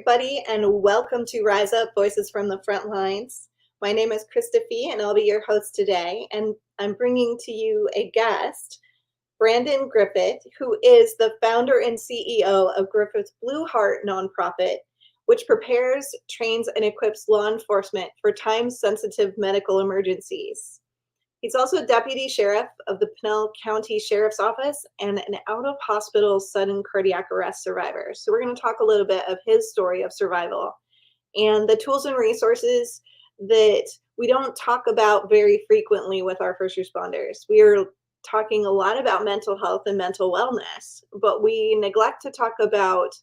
everybody, and welcome to RISEUP Voices from the Frontlines. My name is Krista Fee, and I'll be your host today, and I'm bringing to you a guest, Brandon Griffith, who is the founder and CEO of Griffith's Blue Heart nonprofit, which prepares, trains, and equips law enforcement for time-sensitive medical emergencies. He's also deputy sheriff of the Pinal County Sheriff's Office and an out-of-hospital sudden cardiac arrest survivor. So we're going to talk a little bit of his story of survival and the tools and resources that we don't talk about very frequently with our first responders. We are talking a lot about mental health and mental wellness, but we neglect to talk about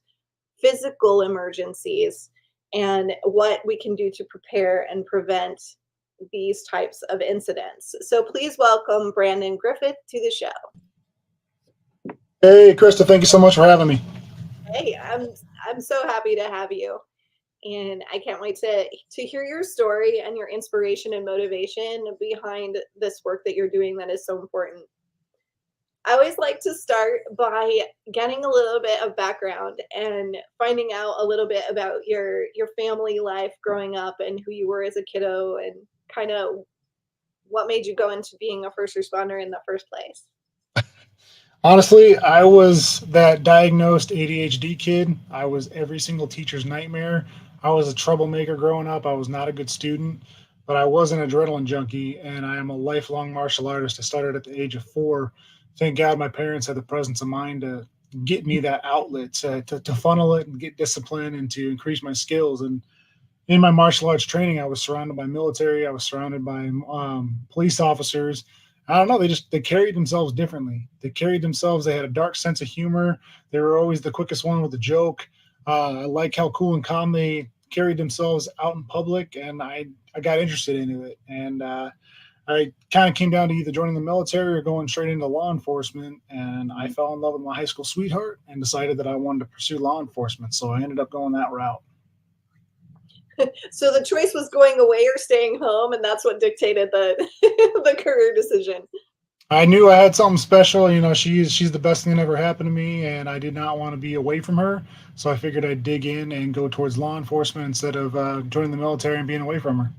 physical emergencies and what we can do to prepare and prevent these types of incidents. So please welcome Brandon Griffith to the show. Hey, Krista, thank you so much for having me. Hey, I'm so happy to have you. And I can't wait to hear your story and your inspiration and motivation behind this work that you're doing that is so important. I always like to start by getting a little bit of background and finding out a little bit about your family life growing up and who you were as a kiddo and kind of what made you go into being a first responder in the first place. Honestly, I was that diagnosed ADHD kid. I was every single teacher's nightmare. I was a troublemaker growing up. I was not a good student, but I was an adrenaline junkie, and I am a lifelong martial artist. I started at the age of 4. Thank God my parents had the presence of mind to get me that outlet, to funnel it and get discipline and to increase my skills. And in my martial arts training, I was surrounded by military. I was surrounded by police officers. I don't know. They carried themselves differently. They carried themselves. They had a dark sense of humor. They were always the quickest one with a joke. I like how cool and calm they carried themselves out in public, and I got interested into it. And I kind of came down to either joining the military or going straight into law enforcement. And I fell in love with my high school sweetheart and decided that I wanted to pursue law enforcement. So I ended up going that route. So the choice was going away or staying home, and that's what dictated the the career decision. I knew I had something special. You know, she's the best thing that ever happened to me, and I did not want to be away from her. So I figured I'd dig in and go towards law enforcement instead of joining the military and being away from her.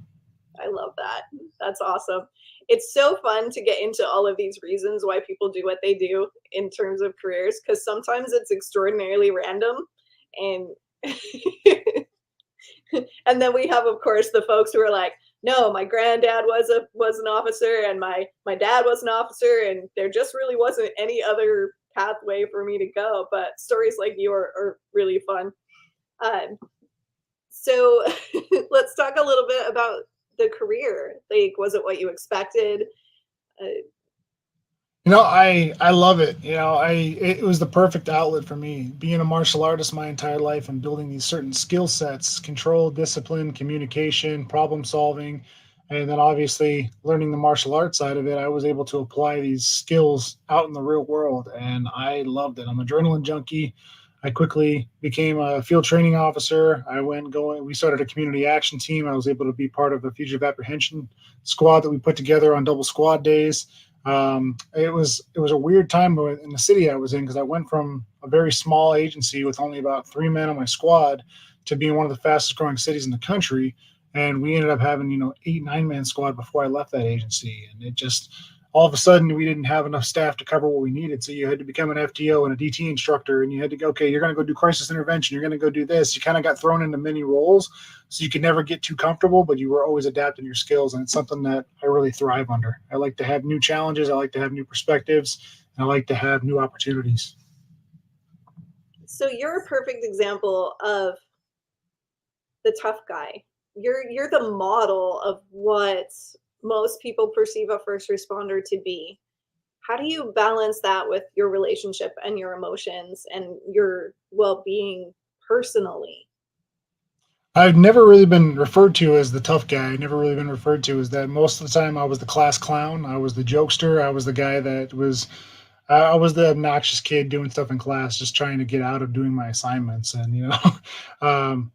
I love that. That's awesome. It's so fun to get into all of these reasons why people do what they do in terms of careers, because sometimes it's extraordinarily random. And and then we have, of course, the folks who are like, no, my granddad was an officer and my dad was an officer, and there just really wasn't any other pathway for me to go. But stories like you are really fun. So let's talk a little bit about the career. Like, was it what you expected? I love it. It was the perfect outlet for me, being a martial artist my entire life and building these certain skill sets: control, discipline, communication, problem solving. And then obviously learning the martial arts side of it, I was able to apply these skills out in the real world, and I loved it. I'm an adrenaline junkie. I quickly became a field training officer. We started a community action team. I was able to be part of a fugitive apprehension squad that we put together on double squad days. It was a weird time in the city I was in, because I went from a very small agency with only about 3 men on my squad to being one of the fastest growing cities in the country. And we ended up having, 8-9 man squad before I left that agency. And it just, all of a sudden, we didn't have enough staff to cover what we needed. So you had to become an FTO and a DT instructor, and you had to go, okay, you're going to go do crisis intervention. You're going to go do this. You kind of got thrown into many roles. So you could never get too comfortable, but you were always adapting your skills. And it's something that I really thrive under. I like to have new challenges. I like to have new perspectives. And I like to have new opportunities. So you're a perfect example of the tough guy. You're the model of what most people perceive a first responder to be. How do you balance that with your relationship and your emotions and your well-being personally? I've never really been referred to as the tough guy. I've never really been referred to as that. Most of the time I was the class clown. I was the jokester. I was the guy that was I was the obnoxious kid doing stuff in class, just trying to get out of doing my assignments, and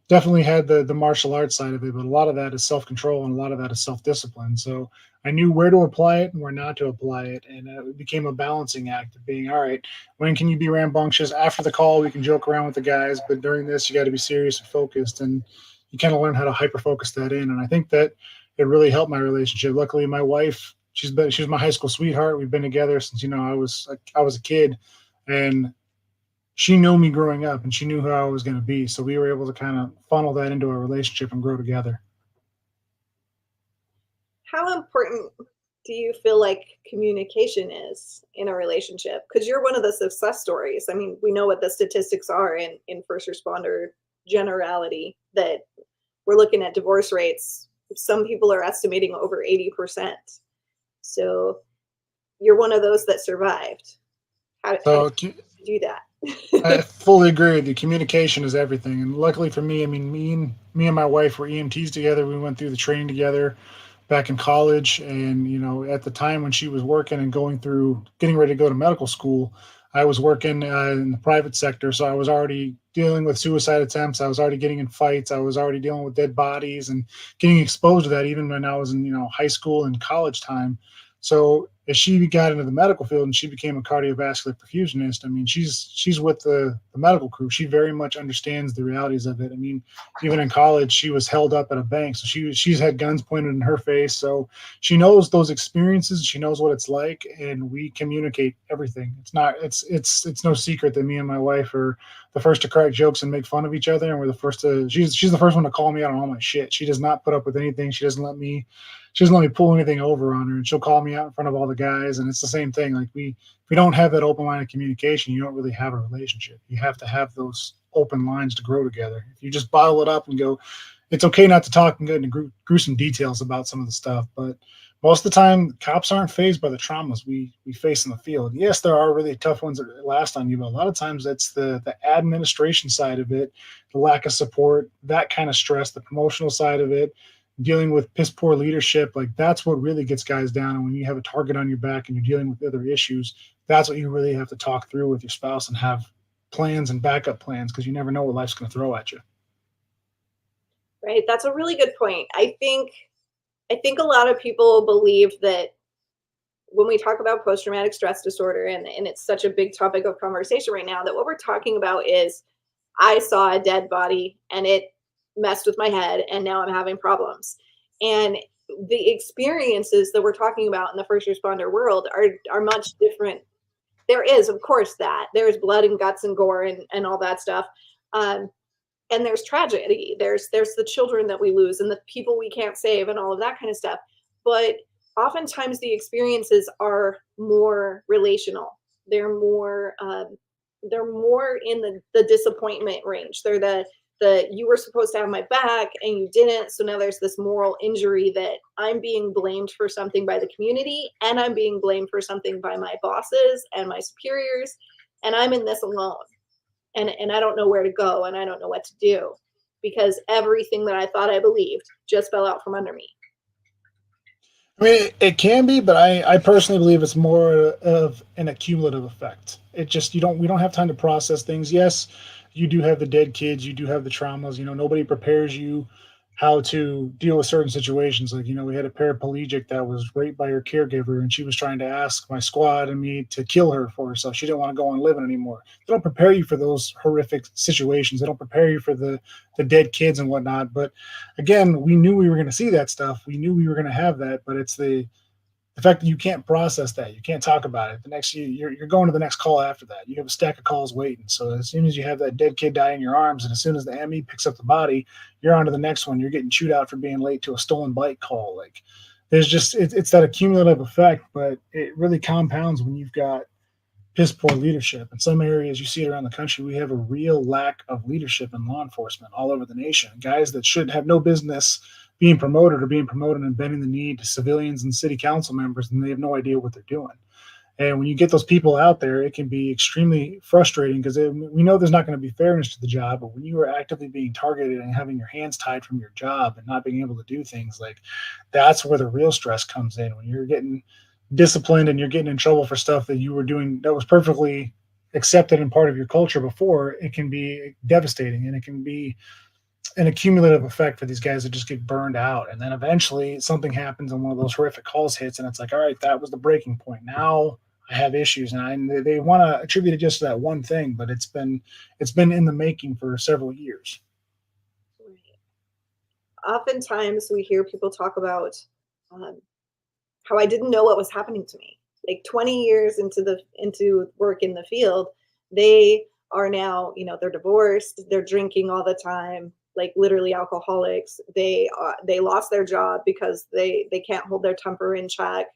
definitely had the martial arts side of it. But a lot of that is self control, and a lot of that is self discipline. So I knew where to apply it and where not to apply it, and it became a balancing act of being all right. When can you be rambunctious? After the call, we can joke around with the guys, but during this, you got to be serious and focused, and you kind of learn how to hyper focus that in. And I think that it really helped my relationship. Luckily, my wife, she's my high school sweetheart. We've been together since I was a kid, and she knew me growing up, and she knew who I was going to be. So we were able to kind of funnel that into a relationship and grow together. How important do you feel like communication is in a relationship? Because you're one of the success stories. I mean, we know what the statistics are in first responder generality, that we're looking at divorce rates. Some people are estimating over 80%. So you're one of those that survived. How So did you do I that? fully agree with you. Communication is everything, and luckily for me, I mean, me and my wife were EMTs together. We went through the training together back in college, and at the time when she was working and going through getting ready to go to medical school, I was working in the private sector, so I was already dealing with suicide attempts. I was already getting in fights. I was already dealing with dead bodies and getting exposed to that even when I was in high school and college time. So as she got into the medical field and she became a cardiovascular perfusionist, I mean, she's with the medical crew. She very much understands the realities of it. I mean, even in college, she was held up at a bank, so she's had guns pointed in her face. So she knows those experiences. She knows what it's like, and we communicate everything. It's no secret that me and my wife are the first to crack jokes and make fun of each other, and we're the first to. She's the first one to call me out on all my shit. She does not put up with anything. She doesn't let me pull anything over on her, and she'll call me out in front of all the guys. And it's the same thing. Like if we don't have that open line of communication, you don't really have a relationship. You have to have those open lines to grow together. If you just bottle it up and go, it's okay not to talk and get into gruesome details about some of the stuff, but most of the time, cops aren't fazed by the traumas we face in the field. Yes, there are really tough ones that last on you, but a lot of times that's the administration side of it, the lack of support, that kind of stress, the promotional side of it, dealing with piss poor leadership. Like that's what really gets guys down. And when you have a target on your back and you're dealing with other issues, that's what you really have to talk through with your spouse and have plans and backup plans, because you never know what life's going to throw at you. Right. That's a really good point. I think a lot of people believe that when we talk about post-traumatic stress disorder, and it's such a big topic of conversation right now, that what we're talking about is I saw a dead body and it messed with my head and now I'm having problems. And the experiences that we're talking about in the first responder world are much different. There is, of course, that there's blood and guts and gore and all that stuff. Um, and there's tragedy. There's the children that we lose and the people we can't save and all of that kind of stuff. But oftentimes the experiences are more relational. They're more in the disappointment range. They're the you were supposed to have my back and you didn't, so now there's this moral injury that I'm being blamed for something by the community, and I'm being blamed for something by my bosses and my superiors, and I'm in this alone, and I don't know where to go, and I don't know what to do, because everything that I thought I believed just fell out from under me. I mean, it can be, but I personally believe it's more of an accumulative effect. It just we don't have time to process things. Yes, you do have the dead kids, you do have the traumas. Nobody prepares you how to deal with certain situations. Like, we had a paraplegic that was raped by her caregiver, and she was trying to ask my squad and me to kill her for herself. She didn't want to go on living anymore. They don't prepare you for those horrific situations. They don't prepare you for the dead kids and whatnot. But again, we knew we were going to see that stuff. We knew we were going to have that, but it's the fact that you can't process that, you can't talk about it. The next you're going to the next call after that. You have a stack of calls waiting. So as soon as you have that dead kid die in your arms, and as soon as the ME picks up the body, you're on to the next one. You're getting chewed out for being late to a stolen bike call. Like there's just it's that accumulative effect, but it really compounds when you've got piss poor leadership. In some areas, you see it around the country, we have a real lack of leadership in law enforcement all over the nation. Guys that should have no business being promoted or being promoted and bending the knee to civilians and city council members, and they have no idea what they're doing. And when you get those people out there, it can be extremely frustrating, because we know there's not going to be fairness to the job, but when you are actively being targeted and having your hands tied from your job and not being able to do things, like that's where the real stress comes in. When you're getting disciplined and you're getting in trouble for stuff that you were doing that was perfectly accepted and part of your culture before, it can be devastating, and it can be an accumulative effect for these guys that just get burned out. And then eventually something happens and one of those horrific calls hits, and it's like, all right, that was the breaking point. Now I have issues, and they want to attribute it just to that one thing, but it's been in the making for several years. Oftentimes we hear people talk about how I didn't know what was happening to me. Like 20 years into work in the field, they are now, they're divorced, they're drinking all the time, like literally alcoholics. They lost their job because they can't hold their temper in check.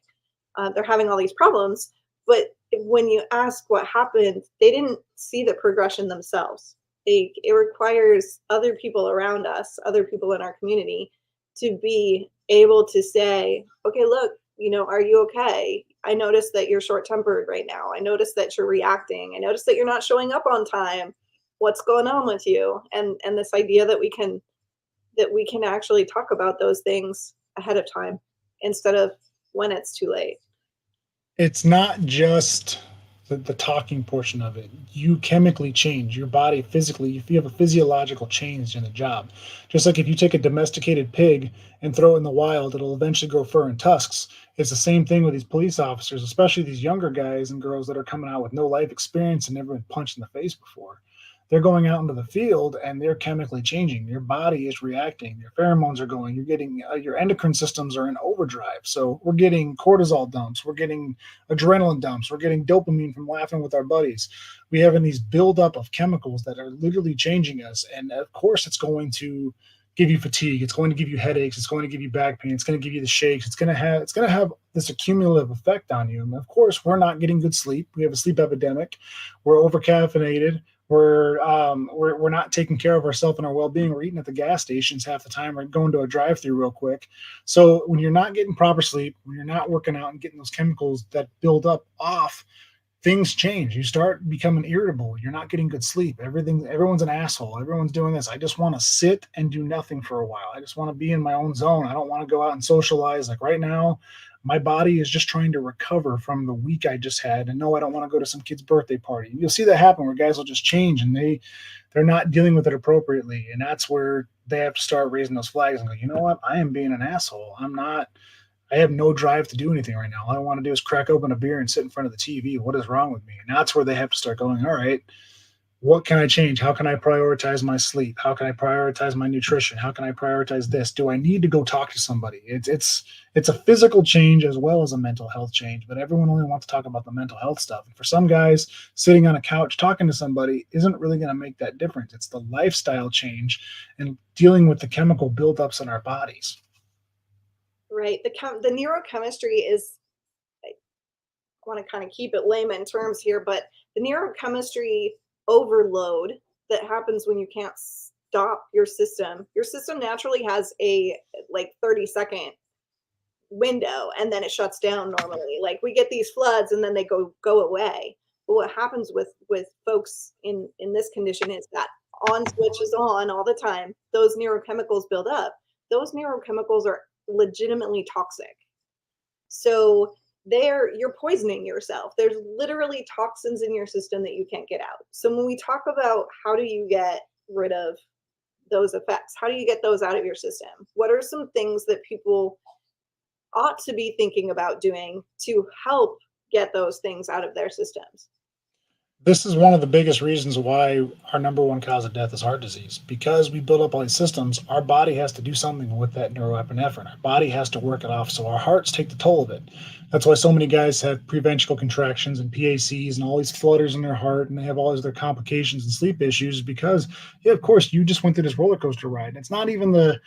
They're having all these problems, but when you ask what happened, they didn't see the progression themselves. It requires other people around us, other people in our community, to be able to say, okay, look, are you okay? I noticed that you're short-tempered right now. I noticed that you're reacting. I noticed that you're not showing up on time. What's going on with you? And this idea that we can actually talk about those things ahead of time instead of when it's too late. It's not just the talking portion of it. You chemically change your body physically. If you have a physiological change in the job, just like if you take a domesticated pig and throw it in the wild, it'll eventually grow fur and tusks. It's the same thing with these police officers, especially these younger guys and girls that are coming out with no life experience and never been punched in the face before. They're going out into the field and they're chemically changing. Your body is reacting. Your pheromones are going. You're getting your endocrine systems are in overdrive. So we're getting cortisol dumps. We're getting adrenaline dumps. We're getting dopamine from laughing with our buddies. We having these buildup of chemicals that are literally changing us. And of course, it's going to give you fatigue. It's going to give you headaches. It's going to give you back pain. It's going to give you the shakes. It's going to have this accumulative effect on you. And of course, we're not getting good sleep. We have a sleep epidemic. We're overcaffeinated. We're not taking care of ourselves and our well-being. We're eating at the gas stations half the time, or going to a drive-through real quick. So when you're not getting proper sleep, when you're not working out and getting those chemicals that build up off, things change. You start becoming irritable. You're not getting good sleep. Everyone's an asshole. Everyone's doing this. I just want to sit and do nothing for a while. I just want to be in my own zone. I don't want to go out and socialize. Like right now, my body is just trying to recover from the week I just had. And no, I don't want to go to some kid's birthday party. And you'll see that happen where guys will just change and they're not dealing with it appropriately. And that's where they have to start raising those flags and go, you know what? I am being an asshole. I have no drive to do anything right now. All I want to do is crack open a beer and sit in front of the TV. What is wrong with me? And that's where they have to start going, all right, what can I change? How can I prioritize my sleep? How can I prioritize my nutrition? How can I prioritize this? Do I need to go talk to somebody? It's a physical change as well as a mental health change, but everyone only wants to talk about the mental health stuff. And for some guys, sitting on a couch talking to somebody isn't really going to make that difference. It's the lifestyle change and dealing with the chemical buildups in our bodies. Right. The neurochemistry is, I want to kind of keep it layman terms here, but the neurochemistry overload that happens when you can't stop your system naturally has a 30-second window, and then it shuts down normally. Like we get these floods and then they go away. But what happens with folks in this condition is that on switch is on all the time. Those neurochemicals build up. Those neurochemicals are legitimately toxic. So you're poisoning yourself. There's literally toxins in your system that you can't get out. So when we talk about how do you get rid of those effects, how do you get those out of your system? What are some things that people ought to be thinking about doing to help get those things out of their systems? This is one of the biggest reasons why our number one cause of death is heart disease. Because we build up all these systems, our body has to do something with that neuroepinephrine. Our body has to work it off, so our hearts take the toll of it. That's why so many guys have preventricular contractions and PACs and all these flutters in their heart, and they have all these other complications and sleep issues because, yeah, of course, you just went through this roller coaster ride. And it's not even the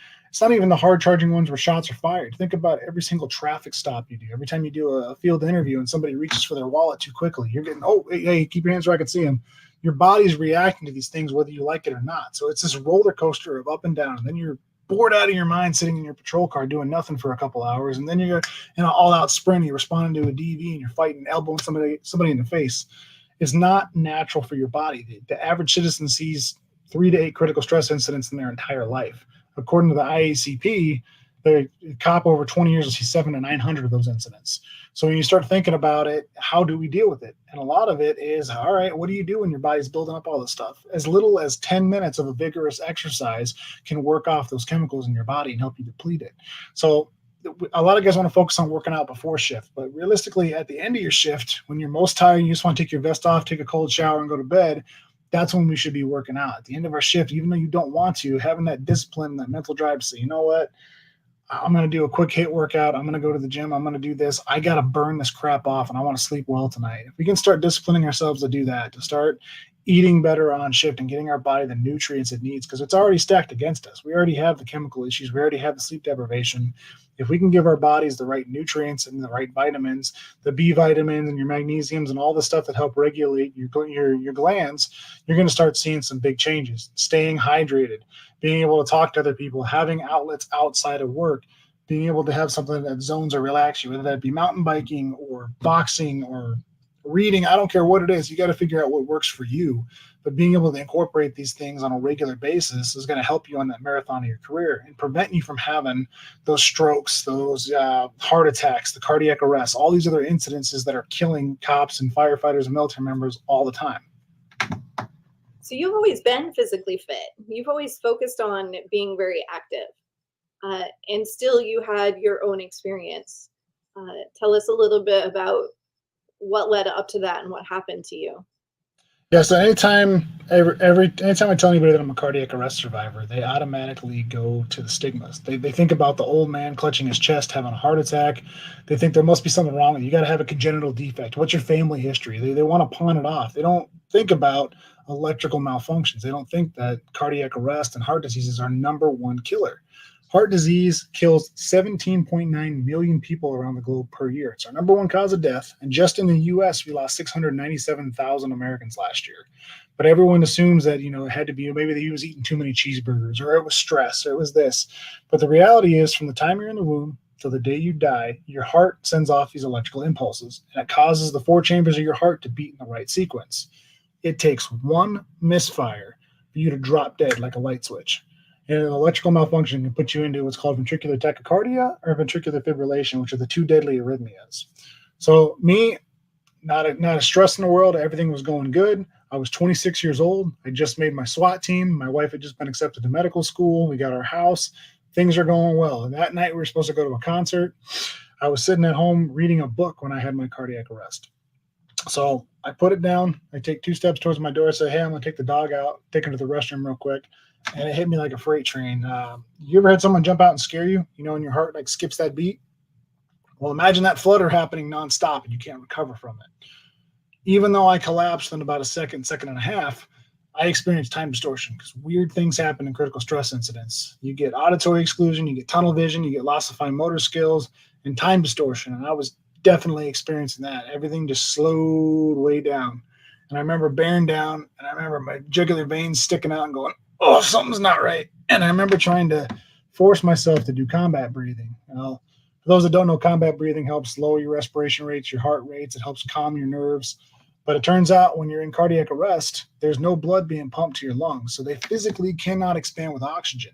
hard charging ones where shots are fired. Think about every single traffic stop you do. Every time you do a field interview and somebody reaches for their wallet too quickly, you're getting, oh, hey, keep your hands where I can see them. Your body's reacting to these things whether you like it or not. So it's this roller coaster of up and down. And then you're bored out of your mind sitting in your patrol car doing nothing for a couple hours. And then you're in an all-out sprint, you're responding to a DV and you're fighting, elbowing somebody in the face. It's not natural for your body. The average citizen sees 3 to 8 critical stress incidents in their entire life. According to the IACP, The cop over 20 years will see 700 to 900 of those incidents. So when you start thinking about it, how do we deal with it? And a lot of it is, all right, what do you do when your body's building up all this stuff? As little as 10 minutes of a vigorous exercise can work off those chemicals in your body and help you deplete it. So a lot of guys want to focus on working out before shift, but realistically, at the end of your shift, when you're most tired, you just want to take your vest off, take a cold shower, and go to bed. That's when we should be working out. At the end of our shift, even though you don't want to, having that discipline, that mental drive to say, you know what, I'm going to do a quick HIIT workout. I'm going to go to the gym. I'm going to do this. I got to burn this crap off, and I want to sleep well tonight. If we can start disciplining ourselves to do that, to start eating better on shift and getting our body the nutrients it needs, because it's already stacked against us. We already have the chemical issues. We already have the sleep deprivation. If we can give our bodies the right nutrients and the right vitamins, the B vitamins and your magnesiums and all the stuff that help regulate your glands, you're going to start seeing some big changes. Staying hydrated, being able to talk to other people, having outlets outside of work, being able to have something that zones or relax you, whether that be mountain biking or boxing or reading. I don't care what it is. You got to figure out what works for you. But being able to incorporate these things on a regular basis is going to help you on that marathon of your career and prevent you from having those strokes, those heart attacks, the cardiac arrests, all these other incidences that are killing cops and firefighters and military members all the time. So you've always been physically fit. You've always focused on being very active. And still you had your own experience. Tell us a little bit about what led up to that and what happened to you. Yeah, so anytime I tell anybody that I'm a cardiac arrest survivor, they automatically go to the stigmas. They think about the old man clutching his chest, having a heart attack. They think there must be something wrong with you. You got to have a congenital defect. What's your family history? They want to pawn it off. They don't think about electrical malfunctions. They don't think that cardiac arrest and heart disease is our number one killer. Heart disease kills 17.9 million people around the globe per year. It's our number one cause of death. And just in the U.S., we lost 697,000 Americans last year. But everyone assumes that, it had to be, maybe he was eating too many cheeseburgers, or it was stress, or it was this. But the reality is, from the time you're in the womb till the day you die, your heart sends off these electrical impulses, and it causes the four chambers of your heart to beat in the right sequence. It takes one misfire for you to drop dead like a light switch. And an electrical malfunction can put you into what's called ventricular tachycardia or ventricular fibrillation, which are the two deadly arrhythmias. So me, not a stress in the world. Everything was going good. I was 26 years old. I just made my SWAT team. My wife had just been accepted to medical school. We got our house. Things are going well. And that night we were supposed to go to a concert. I was sitting at home reading a book when I had my cardiac arrest. So I put it down. I take 2 steps towards my door. I say, hey, I'm going to take the dog out, take her to the restroom real quick. And it hit me like a freight train. You ever had someone jump out and scare you, and your heart like skips that beat? Well, imagine that flutter happening nonstop and you can't recover from it. Even though I collapsed in about a second and a half, I experienced time distortion because weird things happen in critical stress incidents. You get auditory exclusion, you get tunnel vision, you get loss of fine motor skills, and time distortion. And I was definitely experiencing that. Everything just slowed way down. And I remember bearing down, and I remember my jugular veins sticking out and going, oh, something's not right. And I remember trying to force myself to do combat breathing. For those that don't know, combat breathing helps lower your respiration rates, your heart rates. It helps calm your nerves. But it turns out when you're in cardiac arrest, there's no blood being pumped to your lungs. So they physically cannot expand with oxygen.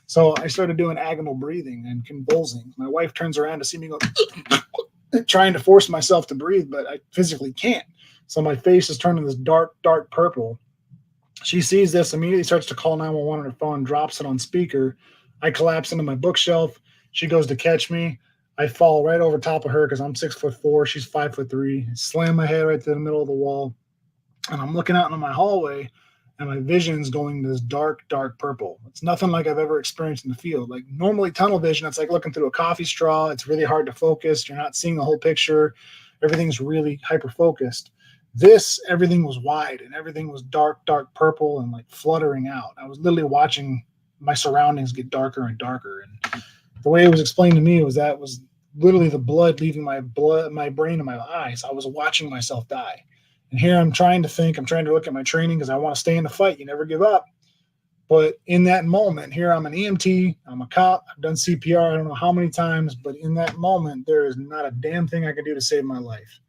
So I started doing agonal breathing and convulsing. My wife turns around to see me go, trying to force myself to breathe, but I physically can't. So my face is turning this dark, dark purple. She sees this, immediately starts to call 911 on her phone, drops it on speaker. I collapse into my bookshelf. She goes to catch me. I fall right over top of her because I'm 6'4", she's 5'3". Slam my head right to the middle of the wall. And I'm looking out into my hallway, and my vision's going this dark, dark purple. It's nothing like I've ever experienced in the field. Like normally tunnel vision, it's like looking through a coffee straw. It's really hard to focus. You're not seeing the whole picture. Everything's really hyper-focused. This, everything was wide and everything was dark, dark purple and like fluttering out. I was literally watching my surroundings get darker and darker. And the way it was explained to me was that was literally the blood leaving my brain and my eyes. I was watching myself die. And here I'm trying to think, I'm trying to look at my training because I want to stay in the fight. You never give up. But in that moment, here I'm an EMT, I'm a cop, I've done CPR, I don't know how many times, but in that moment, there is not a damn thing I can do to save my life.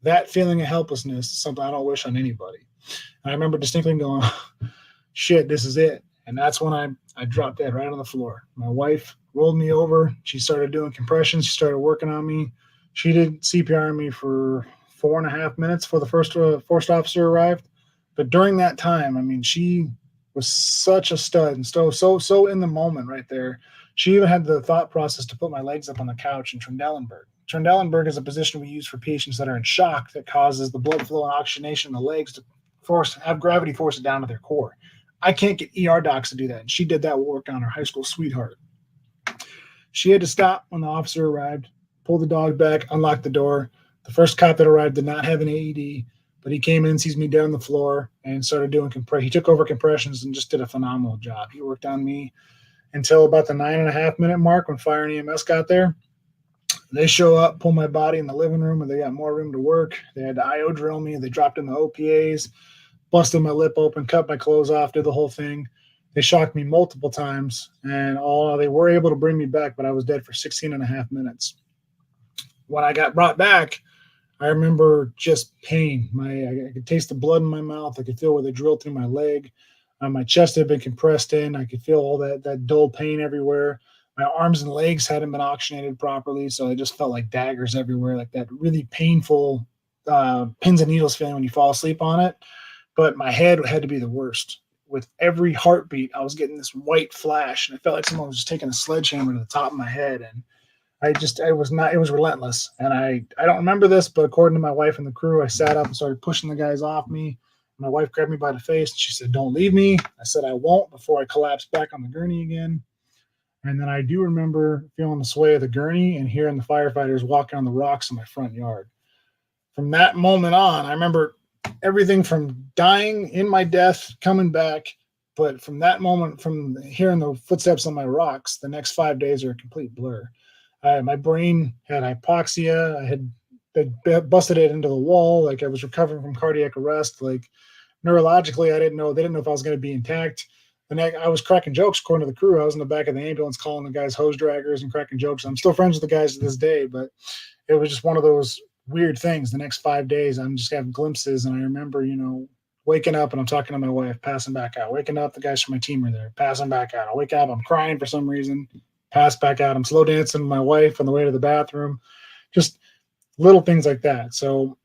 That feeling of helplessness is something I don't wish on anybody. And I remember distinctly going, shit, this is it. And that's when I dropped dead right on the floor. My wife rolled me over. She started doing compressions. She started working on me. She did CPR on me for 4.5 minutes before the first officer arrived. But during that time, I mean, she was such a stud and so in the moment right there. She even had the thought process to put my legs up on the couch in Trendelenburg. Trendelenburg is a position we use for patients that are in shock that causes the blood flow and oxygenation in the legs to have gravity force it down to their core. I can't get ER docs to do that. And she did that work on her high school sweetheart. She had to stop when the officer arrived, pull the dog back, unlock the door. The first cop that arrived did not have an AED, but he came in, sees me down on the floor, and started doing he took over compressions and just did a phenomenal job. He worked on me until about the 9.5-minute mark when fire and EMS got there. They show up, pull my body in the living room, and they got more room to work. They had to IO drill me. They dropped in the OPAs, busted my lip open, cut my clothes off, did the whole thing. They shocked me multiple times, and they were able to bring me back, but I was dead for 16.5 minutes. When I got brought back, I remember just pain. I could taste the blood in my mouth. I could feel where they drilled through my leg. My chest had been compressed in. I could feel all that dull pain everywhere. My arms and legs hadn't been oxygenated properly, so I just felt like daggers everywhere, like that really painful pins and needles feeling when you fall asleep on it. But my head had to be the worst. With every heartbeat, I was getting this white flash, and it felt like someone was just taking a sledgehammer to the top of my head. And it was relentless. And I don't remember this, but according to my wife and the crew, I sat up and started pushing the guys off me. My wife grabbed me by the face, and she said, "Don't leave me." I said, "I won't," before I collapsed back on the gurney again. And then I do remember feeling the sway of the gurney and hearing the firefighters walking on the rocks in my front yard. From that moment on, I remember everything from dying in my death, coming back. But from that moment, from hearing the footsteps on my rocks, the next 5 days are a complete blur. My brain had hypoxia. They busted it into the wall. Like I was recovering from cardiac arrest. Like neurologically, they didn't know if I was going to be intact. I was cracking jokes according to the crew. I was in the back of the ambulance calling the guys hose draggers and cracking jokes. I'm still friends with the guys to this day, but it was just one of those weird things. The next 5 days, I'm just having glimpses. And I remember, waking up and I'm talking to my wife, passing back out. Waking up, the guys from my team are there, passing back out. I wake up, I'm crying for some reason, pass back out. I'm slow dancing with my wife on the way to the bathroom. Just little things like that. So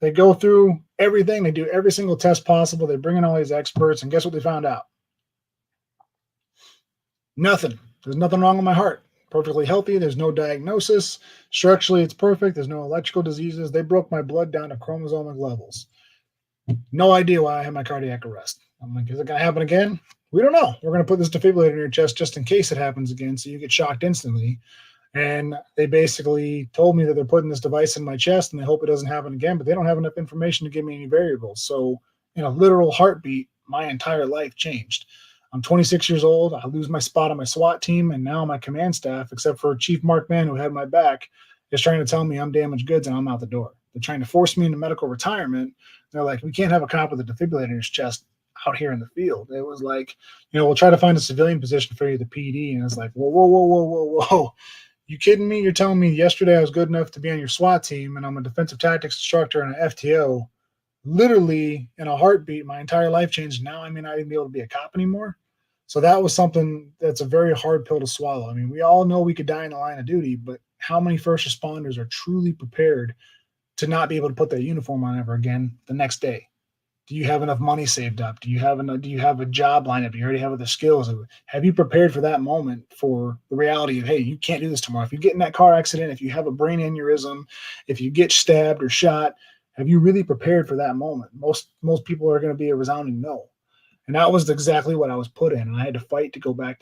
they go through everything. They do every single test possible. They bring in all these experts, and guess what they found out? Nothing. There's nothing wrong with my heart. Perfectly healthy. There's no diagnosis. Structurally, it's perfect. There's no electrical diseases. They broke my blood down to chromosomic levels. No idea why I had my cardiac arrest. I'm like, is it going to happen again? We don't know. We're going to put this defibrillator in your chest just in case it happens again, so you get shocked instantly. And they basically told me that they're putting this device in my chest and they hope it doesn't happen again, but they don't have enough information to give me any variables. So in a literal heartbeat, my entire life changed. I'm 26 years old. I lose my spot on my SWAT team, and now my command staff, except for Chief Mark Mann, who had my back, is trying to tell me I'm damaged goods and I'm out the door. They're trying to force me into medical retirement. They're like, we can't have a cop with a defibrillator in his chest out here in the field. It was like, we'll try to find a civilian position for you, the PD. And it's like, whoa. You kidding me? You're telling me yesterday I was good enough to be on your SWAT team and I'm a defensive tactics instructor and an FTO. Literally in a heartbeat, my entire life changed. Now I may not even be able to be a cop anymore. So that was something that's a very hard pill to swallow. I mean, we all know we could die in the line of duty, but how many first responders are truly prepared to not be able to put their uniform on ever again the next day? Do you have enough money saved up? Do you have a job lined up? Do you already have the skills? Have you prepared for that moment, for the reality of, hey, you can't do this tomorrow? If you get in that car accident, if you have a brain aneurysm, if you get stabbed or shot, have you really prepared for that moment? Most people are going to be a resounding no. And that was exactly what I was put in. And I had to fight to go back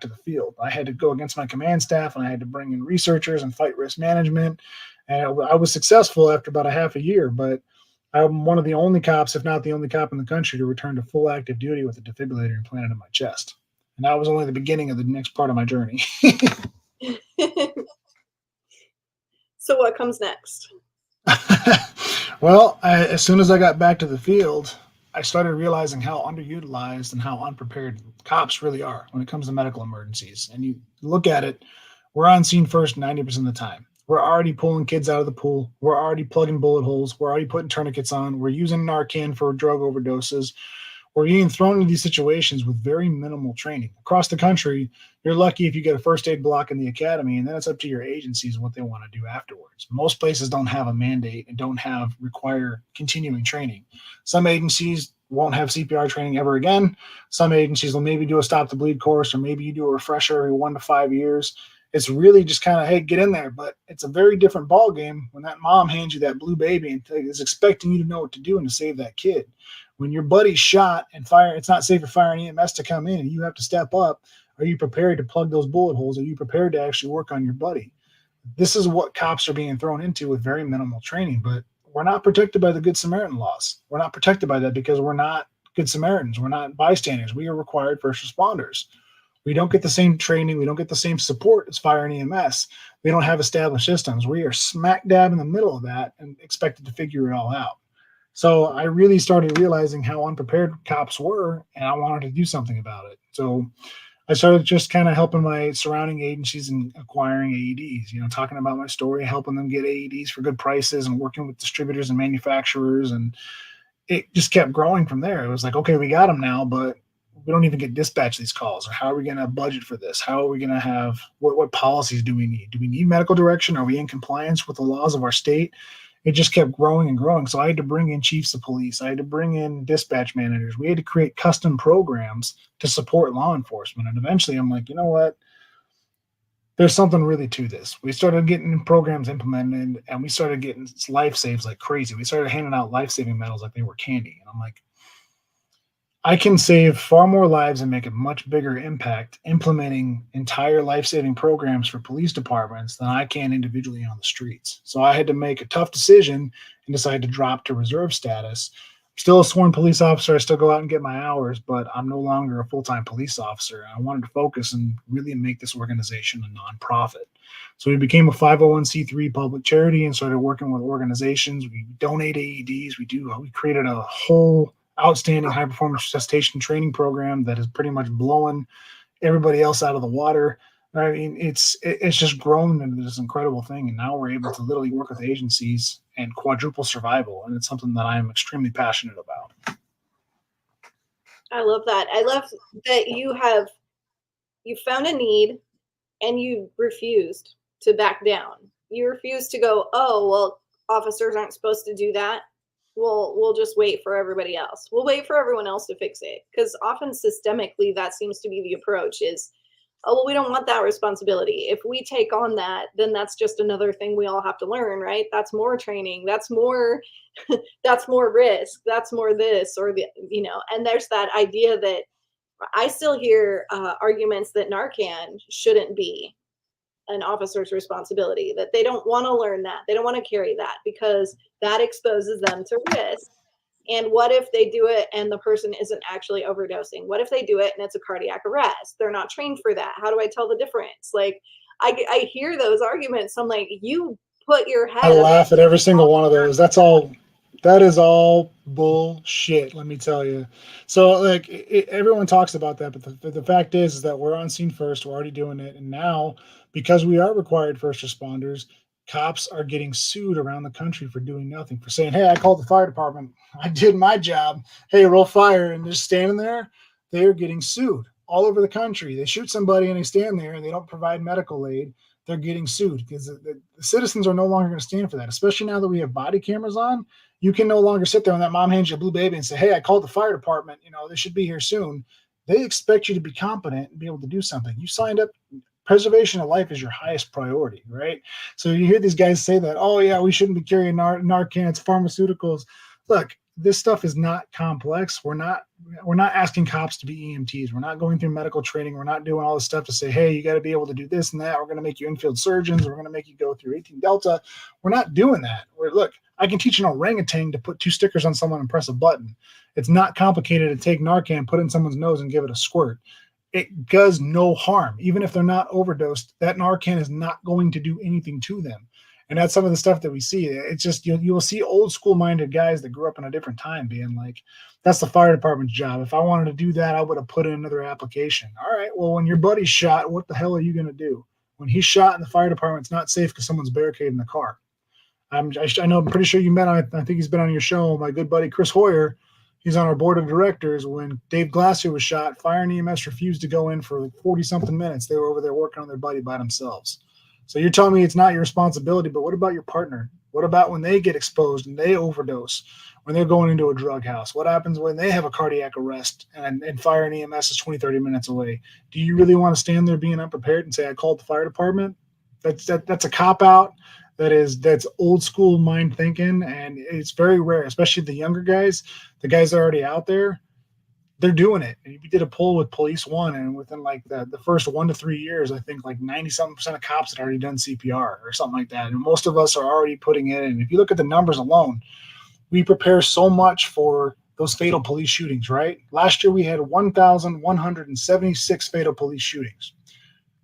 to the field. I had to go against my command staff, and I had to bring in researchers and fight risk management. And I was successful after about a half a year, but I'm one of the only cops, if not the only cop in the country, to return to full active duty with a defibrillator implanted in my chest. And that was only the beginning of the next part of my journey. So what comes next? Well, as soon as I got back to the field, I started realizing how underutilized and how unprepared cops really are when it comes to medical emergencies. And you look at it, we're on scene first 90% of the time. We're already pulling kids out of the pool. We're already plugging bullet holes. We're already putting tourniquets on. We're using Narcan for drug overdoses. We're being thrown into these situations with very minimal training. Across the country, you're lucky if you get a first aid block in the academy, and then it's up to your agencies what they want to do afterwards. Most places don't have a mandate and don't require continuing training. Some agencies won't have CPR training ever again. Some agencies will maybe do a stop the bleed course, or maybe you do a refresher every 1 to 5 years. It's really just kind of, hey, get in there. But it's a very different ball game when that mom hands you that blue baby and is expecting you to know what to do and to save that kid. When your buddy's shot and fire, it's not safe for fire and EMS to come in and you have to step up. Are you prepared to plug those bullet holes? Are you prepared to actually work on your buddy? This is what cops are being thrown into with very minimal training, but we're not protected by the Good Samaritan laws. We're not protected by that because we're not Good Samaritans. We're not bystanders. We are required first responders. We don't get the same training. We don't get the same support as fire and EMS. We don't have established systems. We are smack dab in the middle of that and expected to figure it all out. So I really started realizing how unprepared cops were, and I wanted to do something about it. So I started just kind of helping my surrounding agencies and acquiring AEDs, talking about my story, helping them get AEDs for good prices and working with distributors and manufacturers. And it just kept growing from there. It was like, okay, we got them now, but we don't even get dispatch these calls. Or how are we going to budget for this? How are we going to have, what policies do we need? Do we need medical direction? Are we in compliance with the laws of our state? It just kept growing and growing. So I had to bring in chiefs of police. I had to bring in dispatch managers. We had to create custom programs to support law enforcement. And eventually I'm like, you know what? There's something really to this. We started getting programs implemented and we started getting life saves like crazy. We started handing out life-saving medals like they were candy. And I'm like, I can save far more lives and make a much bigger impact implementing entire life-saving programs for police departments than I can individually on the streets. So I had to make a tough decision and decide to drop to reserve status. I'm still a sworn police officer. I still go out and get my hours, but I'm no longer a full-time police officer. I wanted to focus and really make this organization a nonprofit. So we became a 501c3 public charity and started working with organizations. We donate AEDs. We created a whole outstanding high performance resuscitation training program that is pretty much blowing everybody else out of the water. I mean, it's just grown into this incredible thing. And now we're able to literally work with agencies and quadruple survival. And it's something that I'm extremely passionate about. I love that. I love that you found a need and you refused to back down. You refused to go, oh, well, officers aren't supposed to do that. We'll just wait for everybody else. We'll wait for everyone else to fix it. Because often systemically, that seems to be the approach is, oh, well, we don't want that responsibility. If we take on that, then that's just another thing we all have to learn, right? That's more training. That's more, that's more risk. That's more this or the, and there's that idea that I still hear arguments that Narcan shouldn't be an officer's responsibility, that they don't want to learn that. They don't want to carry that because that exposes them to risk. And what if they do it and the person isn't actually overdosing? What if they do it and it's a cardiac arrest? They're not trained for that. How do I tell the difference? Like, I hear those arguments. I'm like, you put your head. I laugh at every single one of those. That is all bullshit, let me tell you. So, like, everyone talks about that, but the fact is that we're on scene first. We're already doing it. And now, because we are required first responders, cops are getting sued around the country for doing nothing, for saying, hey, I called the fire department. I did my job. Hey, roll fire. And they're standing there. They're getting sued all over the country. They shoot somebody and they stand there and they don't provide medical aid. They're getting sued because the citizens are no longer going to stand for that, especially now that we have body cameras on. You can no longer sit there when that mom hands you a blue baby and say, hey, I called the fire department. They should be here soon. They expect you to be competent and be able to do something. You signed up. Preservation of life is your highest priority, right? So you hear these guys say that, oh, yeah, we shouldn't be carrying Narcan, it's pharmaceuticals. Look, this stuff is not complex. We're not asking cops to be EMTs. We're not going through medical training. We're not doing all this stuff to say, hey, you got to be able to do this and that. We're going to make you infield surgeons. We're going to make you go through 18 Delta. We're not doing that. Look, I can teach an orangutan to put 2 stickers on someone and press a button. It's not complicated to take Narcan, put it in someone's nose and give it a squirt. It does no harm. Even if they're not overdosed, that Narcan is not going to do anything to them. And that's some of the stuff that we see. It's just, you will see old school minded guys that grew up in a different time being like, that's the fire department's job. If I wanted to do that, I would have put in another application. All right, well, when your buddy's shot, what the hell are you going to do? When he's shot in the fire department, it's not safe because someone's barricading the car. I know, I'm pretty sure you met, I think he's been on your show, my good buddy Chris Hoyer. He's on our board of directors. When Dave Glacier was shot, fire and EMS refused to go in for like 40-something minutes. They were over there working on their buddy by themselves. So you're telling me it's not your responsibility, but what about your partner? What about when they get exposed and they overdose, when they're going into a drug house? What happens when they have a cardiac arrest and fire and EMS is 20, 30 minutes away? Do you really want to stand there being unprepared and say, I called the fire department? That's a cop-out. That's old school mind thinking, and it's very rare, especially the younger guys, the guys that are already out there. They're doing it. And we did a poll with Police One, and within like the first 1 to 3 years, I think like 90-something% of cops had already done CPR or something like that. And most of us are already putting it in. If you look at the numbers alone, we prepare so much for those fatal police shootings, right? Last year we had 1,176 fatal police shootings.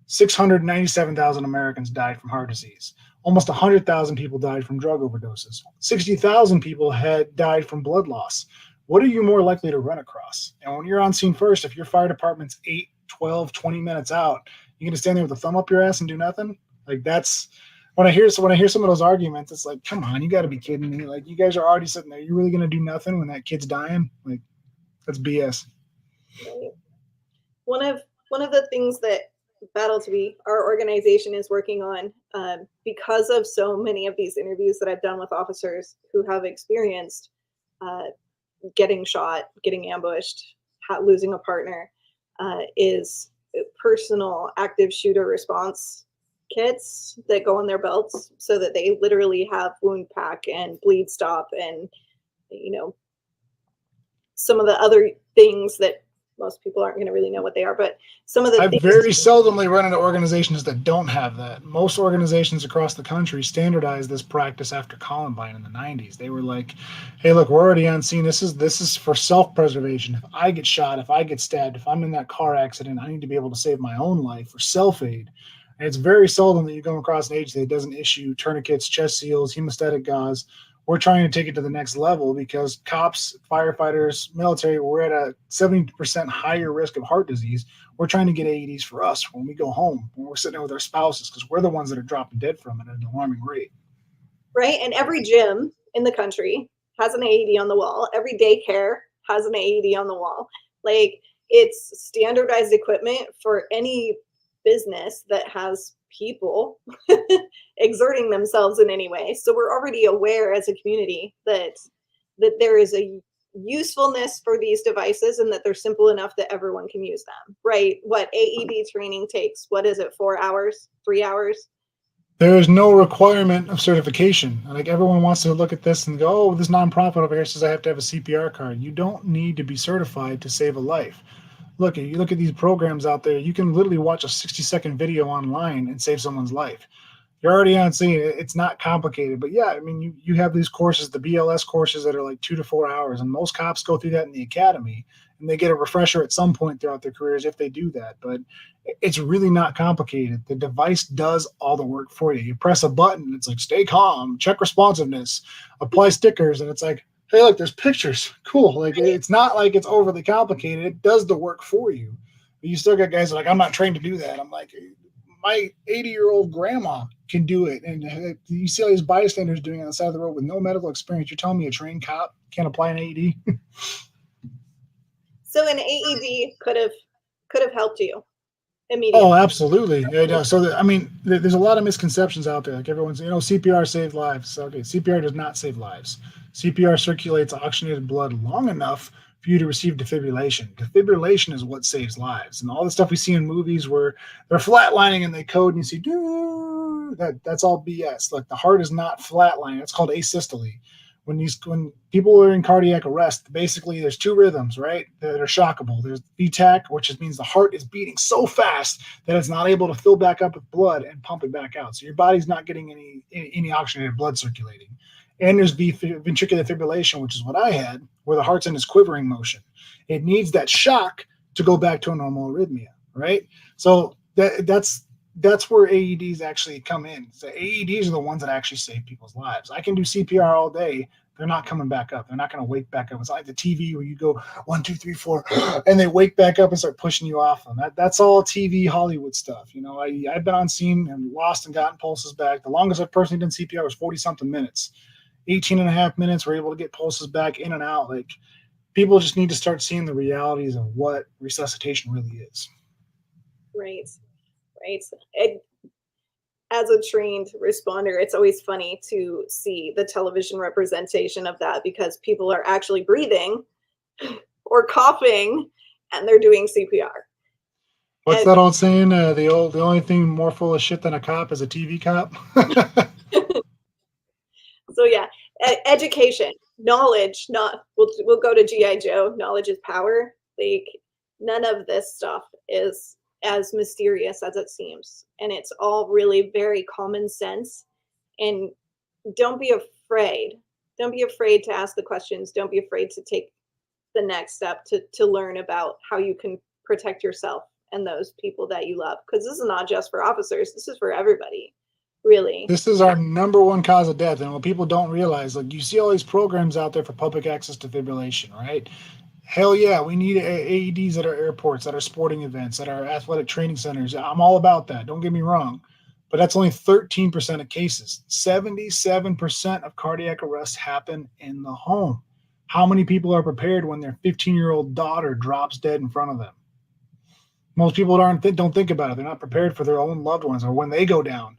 697,000 Americans died from heart disease. Almost 100,000 people died from drug overdoses. 60,000 people had died from blood loss. What are you more likely to run across? And when you're on scene first, if your fire department's 8, 12, 20 minutes out, you're going to stand there with a thumb up your ass and do nothing? Like that's when I hear some of those arguments, it's like, come on, you got to be kidding me. Like you guys are already sitting there. You're really going to do nothing when that kid's dying? Like that's BS. Right. One of the things that Battle to Be, our organization, is working on, because of so many of these interviews that I've done with officers who have experienced getting shot, getting ambushed, losing a partner, is personal active shooter response kits that go on their belts so that they literally have wound pack and bleed stop and, some of the other things that most people aren't going to really know what they are, but some of the I've very seldomly run into organizations that don't have that. Most organizations across the country standardized this practice after Columbine in the 90s. They were like, hey, look, we're already on scene. This is for self-preservation. If I get shot, if I get stabbed, if I'm in that car accident, I need to be able to save my own life for self-aid. And it's very seldom that you come across an agency that doesn't issue tourniquets, chest seals, hemostatic gauze. We're trying to take it to the next level because cops, firefighters, military, we're at a 70% higher risk of heart disease. We're trying to get AEDs for us when we go home, when we're sitting there with our spouses, because we're the ones that are dropping dead from it at an alarming rate. Right. And every gym in the country has an AED on the wall. Every daycare has an AED on the wall. Like it's standardized equipment for any business that has people exerting themselves in any way. So we're already aware as a community that there is a usefulness for these devices and that they're simple enough that everyone can use them, right? What AED training takes, what is it, 4 hours, 3 hours? There is no requirement of certification. Like everyone wants to look at this and go, oh, this nonprofit over here says I have to have a CPR card. You don't need to be certified to save a life. Look, you look at these programs out there, you can literally watch a 60-second video online and save someone's life. You're already on scene. It's not complicated. But yeah, I mean, you have these courses, the BLS courses that are like 2 to 4 hours, and most cops go through that in the academy, and they get a refresher at some point throughout their careers if they do that. But it's really not complicated. The device does all the work for you. You press a button, it's like, stay calm, check responsiveness, apply stickers, and it's like, hey, look, there's pictures. Cool. Like, it's not like it's overly complicated. It does the work for you. But you still got guys like, I'm not trained to do that. I'm like, my 80-year-old grandma can do it. And you see all these bystanders doing it on the side of the road with no medical experience. You're telling me a trained cop can't apply an AED? So an AED could have helped you immediately. Oh, absolutely. Yeah, so, I mean, there's a lot of misconceptions out there. Like everyone's, CPR saves lives. Okay, CPR does not save lives. CPR circulates oxygenated blood long enough for you to receive defibrillation. Defibrillation is what saves lives. And all the stuff we see in movies where they're flatlining and they code and you see, that's all BS. Look, the heart is not flatlining. It's called asystole. When people are in cardiac arrest, basically there's two rhythms, right, that are shockable. There's VTAC, which just means the heart is beating so fast that it's not able to fill back up with blood and pump it back out. So your body's not getting any oxygenated blood circulating. And there's ventricular fibrillation, which is what I had, where the heart's in this quivering motion. It needs that shock to go back to a normal arrhythmia, right? So that's where AEDs actually come in. So AEDs are the ones that actually save people's lives. I can do CPR all day. They're not coming back up. They're not going to wake back up. It's like the TV where you go 1, 2, 3, 4, and they wake back up and start pushing you off them. That's all TV Hollywood stuff. I've been on scene and lost and gotten pulses back. The longest I've personally done CPR was 40-something minutes. 18 and a half minutes, we're able to get pulses back in and out. Like, people just need to start seeing the realities of what resuscitation really is. Right. Right. As a trained responder, it's always funny to see the television representation of that because people are actually breathing or coughing and they're doing CPR. What's And that old saying? The only thing more full of shit than a cop is a TV cop. so yeah, education, knowledge, not we'll go to GI Joe, knowledge is power. Like none of this stuff is as mysterious as it seems, and it's all really very common sense. And don't be afraid. Don't be afraid to ask the questions. Don't be afraid to take the next step to learn about how you can protect yourself and those people that you love. Because this is not just for officers. This is for everybody, really. This is our number one cause of death. And what people don't realize, like you see all these programs out there for public access defibrillation, right? Hell yeah, we need AEDs at our airports, at our sporting events, at our athletic training centers. I'm all about that. Don't get me wrong. But that's only 13% of cases. 77% of cardiac arrests happen in the home. How many people are prepared when their 15-year-old daughter drops dead in front of them? Most people don't think about it. They're not prepared for their own loved ones or when they go down.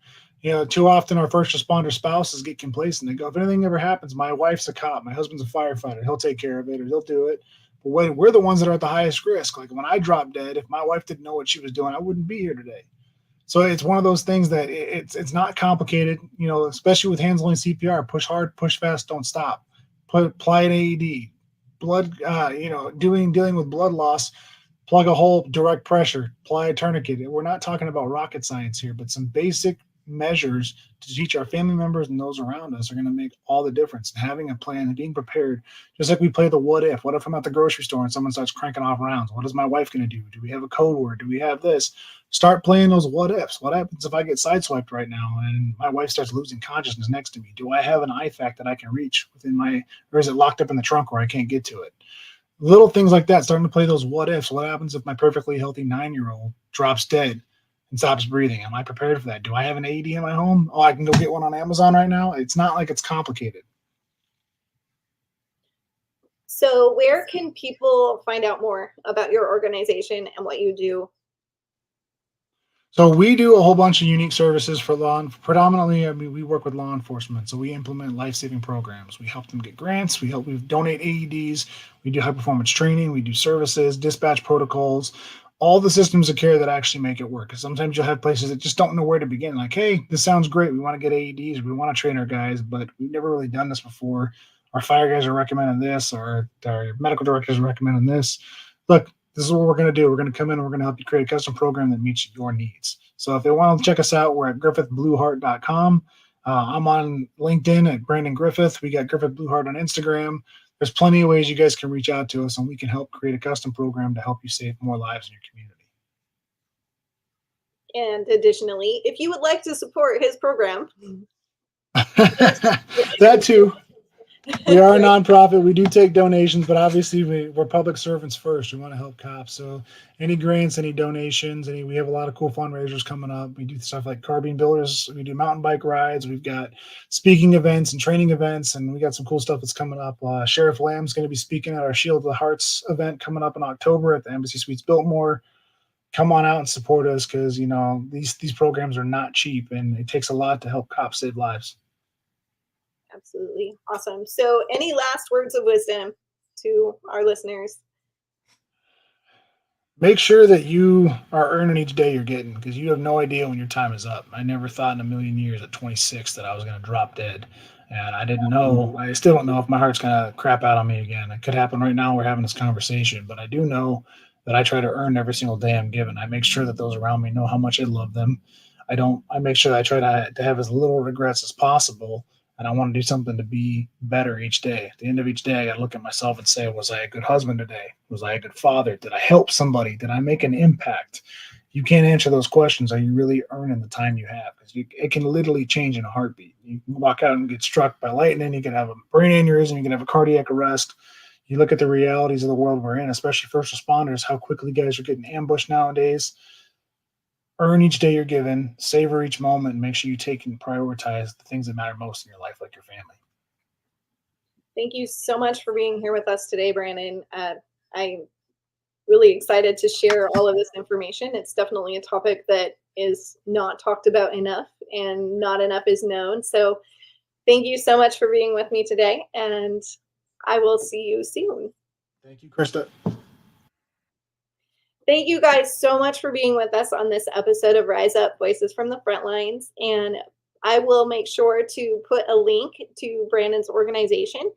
Too often our first responder spouses get complacent. They go, if anything ever happens, my wife's a cop, my husband's a firefighter, he'll take care of it or he'll do it. But when we're the ones that are at the highest risk, like when I dropped dead, if my wife didn't know what she was doing, I wouldn't be here today. So it's one of those things that it's not complicated, especially with handling CPR. Push hard, push fast, don't stop. Apply an AED. Blood, dealing with blood loss, plug a hole, direct pressure, apply a tourniquet. We're not talking about rocket science here, but some basic measures to teach our family members and those around us are going to make all the difference. And having a plan and being prepared, just like we play the what if. What if I'm at the grocery store and someone starts cranking off rounds? What is my wife going to do? Do we have a code word? Do we have this? Start playing those what ifs. What happens if I get sideswiped right now and my wife starts losing consciousness next to me? Do I have an IFAC that I can reach or is it locked up in the trunk where I can't get to it? Little things like that, starting to play those what ifs. What happens if my perfectly healthy 9-year-old drops dead and stops breathing? Am I prepared for that? Do I have an AED in my home? Oh, I can go get one on Amazon right now. It's not like it's complicated. So where can people find out more about your organization and what you do? So we do a whole bunch of unique services for predominantly, we work with law enforcement. So we implement life-saving programs. We help them get grants. We donate AEDs. We do high performance training. We do services, dispatch protocols, all the systems of care that actually make it work. Because sometimes you'll have places that just don't know where to begin. Like, hey, this sounds great. We want to get AEDs. We want to train our guys, but we've never really done this before. Our fire guys are recommending this, or our medical directors are recommending this. Look, this is what we're going to do. We're going to come in and we're going to help you create a custom program that meets your needs. So if they want to check us out, we're at griffithblueheart.com. I'm on LinkedIn at Brandon Griffith. We got Griffith Blueheart on Instagram. There's plenty of ways you guys can reach out to us, and we can help create a custom program to help you save more lives in your community. And additionally, if you would like to support his program, that too. We are a nonprofit. We do take donations, but obviously we're public servants first. We want to help cops. So any grants, any donations, we have a lot of cool fundraisers coming up. We do stuff like carbine builders. We do mountain bike rides. We've got speaking events and training events, and we got some cool stuff that's coming up. Sheriff Lamb's going to be speaking at our Shield of the Hearts event coming up in October at the Embassy Suites Biltmore. Come on out and support us because, these programs are not cheap, and it takes a lot to help cops save lives. Absolutely. Awesome. So any last words of wisdom to our listeners? Make sure that you are earning each day you're getting, because you have no idea when your time is up. I never thought in a million years at 26 that I was going to drop dead. And I didn't know, I still don't know if my heart's going to crap out on me again. It could happen right now. We're having this conversation, but I do know that I try to earn every single day I'm given. I make sure that those around me know how much I love them. I make sure that I try to have as little regrets as possible. And I want to do something to be better each day. At the end of each day, I got to look at myself and say, was I a good husband today? Was I a good father? Did I help somebody? Did I make an impact? You can't answer those questions. Are you really earning the time you have? Because it can literally change in a heartbeat. You can walk out and get struck by lightning. You can have a brain aneurysm. You can have a cardiac arrest. You look at the realities of the world we're in, especially first responders, how quickly guys are getting ambushed nowadays. Earn each day you're given, savor each moment, and make sure you take and prioritize the things that matter most in your life, like your family. Thank you so much for being here with us today, Brandon. I'm really excited to share all of this information. It's definitely a topic that is not talked about enough, and not enough is known. So thank you so much for being with me today, and I will see you soon. Thank you, Krista. Thank you guys so much for being with us on this episode of Rise Up, Voices from the Frontlines. And I will make sure to put a link to Brandon's organization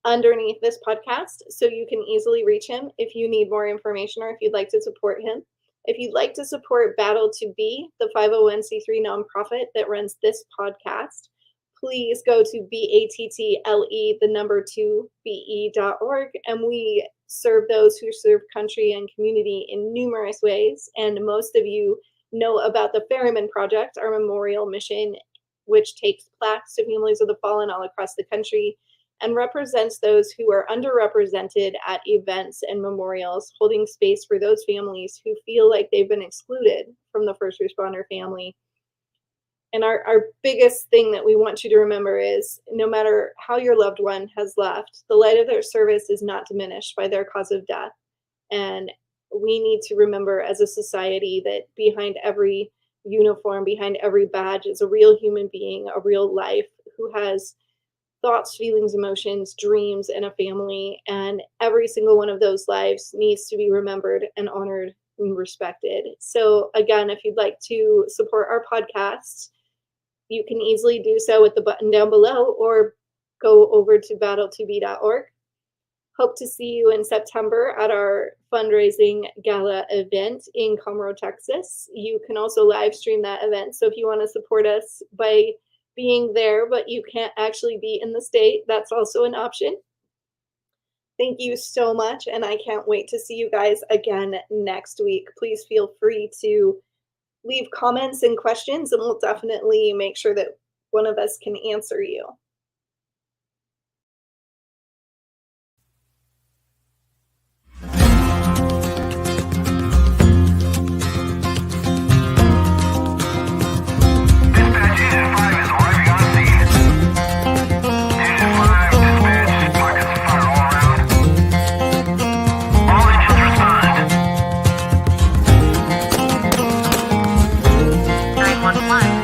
underneath this podcast so you can easily reach him if you need more information or if you'd like to support him. If you'd like to support Battle to Be, the 501c3 nonprofit that runs this podcast, please go to battle2be.org, and we serve those who serve country and community in numerous ways. And most of you know about the Ferryman Project, our memorial mission, which takes plaques to families of the fallen all across the country and represents those who are underrepresented at events and memorials, holding space for those families who feel like they've been excluded from the first responder family. And our biggest thing that we want you to remember is no matter how your loved one has left, the light of their service is not diminished by their cause of death. And we need to remember as a society that behind every uniform, behind every badge is a real human being, a real life who has thoughts, feelings, emotions, dreams, and a family. And every single one of those lives needs to be remembered and honored and respected. So again, if you'd like to support our podcast, you can easily do so with the button down below or go over to battle2be.org. Hope to see you in September at our fundraising gala event in Conroe, Texas. You can also live stream that event. So if you want to support us by being there, but you can't actually be in the state, that's also an option. Thank you so much. And I can't wait to see you guys again next week. Please feel free to leave comments and questions, and we'll definitely make sure that one of us can answer you. One.